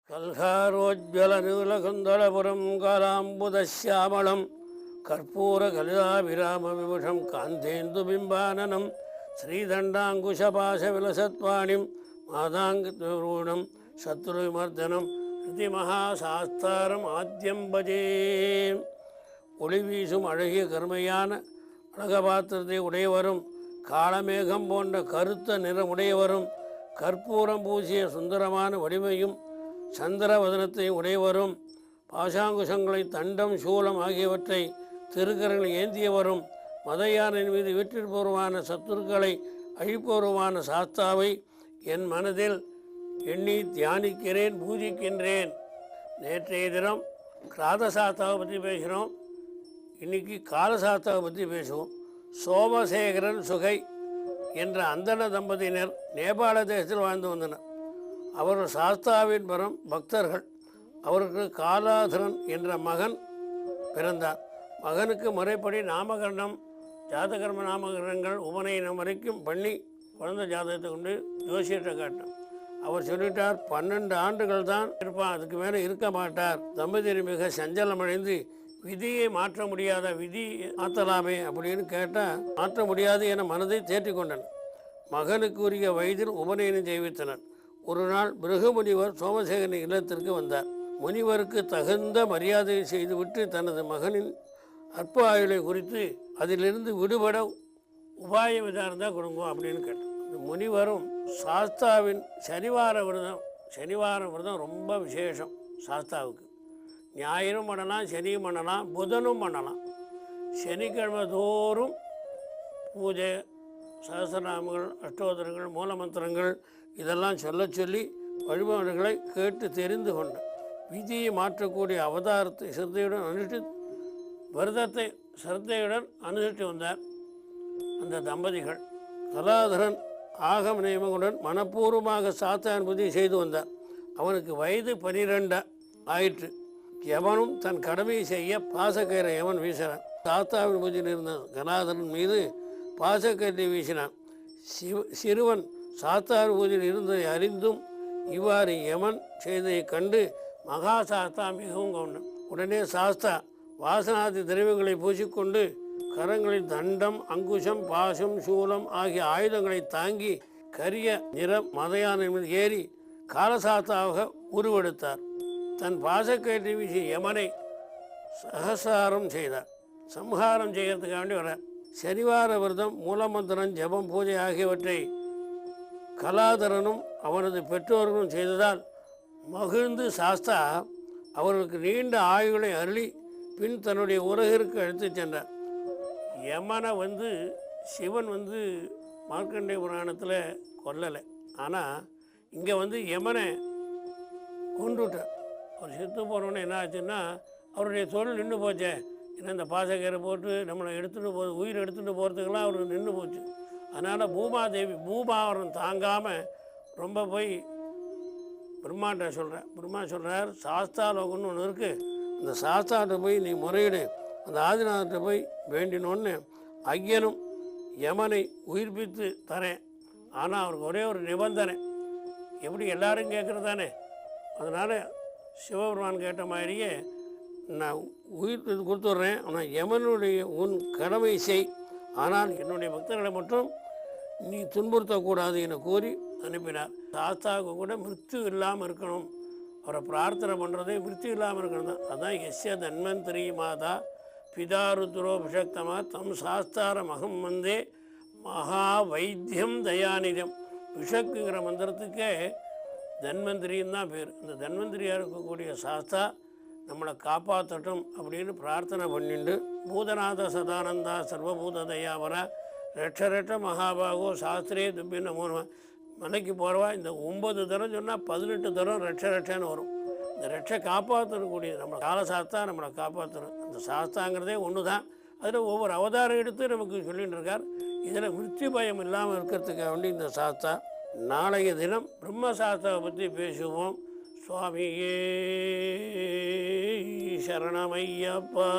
கல்காரோஜ்வல நீலகுந்தளபுரம் காலாம்புதశ్యాமளம் கற்பூர கலிதாபிராம விபுஷம் காந்தேந்து பிம்பானனம் ஸ்ரீதண்டாங்குஷபாச விலசத்வாணிம் மாதாங்கூணம் சத்ரு விமர்தனம் மகாசாஸ்தாரம் ஆத்யம் பஜே. ஒளி வீசும் அழகிய கருமையான அழகபாத்திரத்தை உடையவரும் காளமேகம் போன்ற கருத்த நிறமுடையவரும் கற்பூரம் பூசிய சுந்தரமான வடிவையும் சந்திரவதனத்தை உடையவரும் பாசாங்குஷங்களை தண்டம் சூலம் ஆகியவற்றை திருக்கரங்கள் ஏந்தியவரும் மதையானின் மீது வீற்றிருப்பவருமான சத்துருக்களை அழிப்பவருமான சாஸ்தாவை என் மனதில் எண்ணி தியானிக்கிறேன், பூஜிக்கின்றேன். நேற்றைய தினம் கிராதசாஸ்தாவை பற்றி பேசினோம். இன்றைக்கி காலசாஸ்தாவை பற்றி பேசுவோம். சோமசேகரன் சுகை என்ற அந்தன தம்பதியினர் நேபாள தேசத்தில் வாழ்ந்து வந்தனர். அவர்கள் சாஸ்தாவின் பரம் பக்தர்கள். அவருக்கு காலாதரன் என்ற மகன் பிறந்தார். மகனுக்கு முறைப்படி நாமகரணம், ஜாதகர்ம நாமகரணங்கள் உபநயனம் வரைக்கும் பண்ணி குழந்தை ஜாதகத்தை கொண்டு ஜோசியத்தை காட்டினார். அவர் சொல்லிட்டார், 12 ஆண்டுகள் தான் இருப்பான், அதுக்கு மேலே இருக்க மாட்டார். தம்பதியர் மிக சஞ்சலமடைந்து விதியை மாற்ற முடியாத, விதி மாற்றலாமே அப்படின்னு கேட்டால் மாற்ற முடியாது என மனதை தேற்றி கொண்டனர். மகனுக்கு உரிய வயதில் உபநயனம் செய்வித்தனர். ஒரு நாள் பிருகமுனிவர் சோமசேகரன் இல்லத்திற்கு வந்தார். முனிவருக்கு தகுந்த மரியாதையை செய்துவிட்டு தனது மகனின் அற்ப ஆயுளை குறித்து அதிலிருந்து விடுபட உபாயம் இதாக இருந்தால் கொடுங்க அப்படின்னு கேட்டார். இந்த முனிவரும் சாஸ்தாவின் சனிவார விரதம் ரொம்ப விசேஷம். சாஸ்தாவுக்கு ஞாயிறும் பண்ணலாம், சனியும் பண்ணலாம், புதனும் பண்ணலாம். சனிக்கிழமை தோறும் பூஜை, சகசிரநாமங்கள், அஷ்டோத்தரங்கள், மூலமந்திரங்கள் இதெல்லாம் சொல்லி வழிபாடுகளை கேட்டு தெரிந்து கொண்டார். விதியை மாற்றக்கூடிய அவதாரத்தை சிரத்தையுடன் அனுஷ்டி விரதத்தை சிரத்தையுடன் அனுசரித்து வந்தார். அந்த தம்பதிகள் கலாதரன் ஆகம நியமங்களுடன் மனப்பூர்வமாக சாஸ்தா பூஜை செய்து வந்தார். அவனுக்கு வயது 12 ஆயிற்று. யமனும் தன் கடமையை செய்ய பாசக்கயிறை யமன் வீசினான். சாஸ்தாவின் பூஜையில் இருந்த கலாதரன் மீது பாசக்கயிறை வீசினான். சிறுவன் சாஸ்தாவின் பூஜையில் இருந்ததை அறிந்தும் இவ்வாறு யமன் செய்ததை கண்டு மகாசாஸ்தா மிகவும் கவனம். உடனே சாஸ்தா வாசனாதி திரவியங்களை பூசிக்கொண்டு கரங்களில் தண்டம், அங்குஷம், பாசம், சூலம் ஆகிய ஆயுதங்களை தாங்கி கரிய நிற மதையானின் மீது ஏறி காலசாஸ்தாவாக உருவெடுத்தார். தன் பாசக்கயிற்றை வீசி யமனை சகசாரம் செய்தார். சம்ஹாரம் செய்கிறதுக்காக வேண்டி வரார். சனிவார விரதம், மூலமந்திரம், ஜபம், பூஜை ஆகியவற்றை கலாதரனும் அவனது பெற்றோர்களும் செய்ததால் மகிழ்ந்து சாஸ்தா அவர்களுக்கு நீண்ட ஆயுளை அருளி பின் தன்னுடைய உலகிற்கு அழைத்துச் சென்றார். யமனை சிவன் மார்க்கண்டேய புராணத்தில் கொல்லலை. ஆனால் இங்கே யமனை கொண்டுட்டார். அவர் செத்து போகிறவனே என்ன ஆச்சுன்னா அவருடைய தொழில் நின்று போச்சே. ஏன்னா இந்த பாசக்கரை போட்டு நம்மளை உயிர் எடுத்துகிட்டு போகிறதுக்கெல்லாம் அவருக்கு நின்று போச்சு. அதனால் பூமாதேவி பூமாவரம் தாங்காமல் ரொம்ப போய் பிரம்மாட்ட சொல்கிறேன். பிரம்மா சொல்கிறார், சாஸ்தா லோகம்னு ஒன்று இருக்குது, அந்த சாஸ்தாட்ட போய் நீ முறையிடு, அந்த ஆதிநாதத்தை போய் வேண்டினோன்னு ஐயனும் யமனை உயிர்ப்பித்து தரேன். ஆனால் அவருக்கு ஒரே ஒரு நிபந்தனை, எப்படி எல்லாரும் கேட்குறது அதனால் சிவபெருமான் கேட்ட மாதிரியே நான் உயிர் கொடுத்துட்றேன், ஆனால் யமனுடைய உன் கடமை செய், ஆனால் என்னுடைய பக்தர்களை மட்டும் நீ துன்புறுத்தக்கூடாது என கூறி அனுப்பினார். சாஸ்தாவுக்கு கூட மிருத்யு இல்லாமல் இருக்கணும், அவரை பிரார்த்தனை பண்ணுறதே மிருத்யு இல்லாமல் இருக்கணும் தான். அதுதான் எஸ்ய தன்வந்திரி மாதா பிதாருத்ரோபிஷக்தமா தம் சாஸ்தாரம் அகம் வந்தே மகா வைத்தியம் தயாநிதம். விஷக்குங்கிற மந்திரத்துக்கே தன்வந்திரின்னு தான் பேர். அந்த தன்வந்திரியாக இருக்கக்கூடிய சாஸ்தா நம்மளை காப்பாற்றட்டும் அப்படின்னு பிரார்த்தனை பண்ணிட்டு பூதநாத சதானந்தா சர்வபூத தயாவர ரெட்ச மகாபாகோ சாஸ்திரே துப்பின்னு 3 மலைக்கு போகிறவா இந்த 9 தரம் சொன்னால் 18 தரம் ரெட்சன்னு வரும். இந்த ரெட்சை காப்பாற்றக்கூடியது நம்மளை காலசாஸ்தா நம்மளை காப்பாற்றணும். அந்த சாஸ்தாங்கிறதே ஒன்று தான். அதில் ஒவ்வொரு அவதாரம் எடுத்து நமக்கு சொல்லிகிட்டு இருக்கார். இதில் மிருத்யு பயம் இல்லாமல் இருக்கிறதுக்காக வேண்டி இந்த சாஸ்தா. நாளைய தினம் பிரம்மசாஸ்தாவை பற்றி பேசுவோம். சுவாமியே சரணமையப்பா.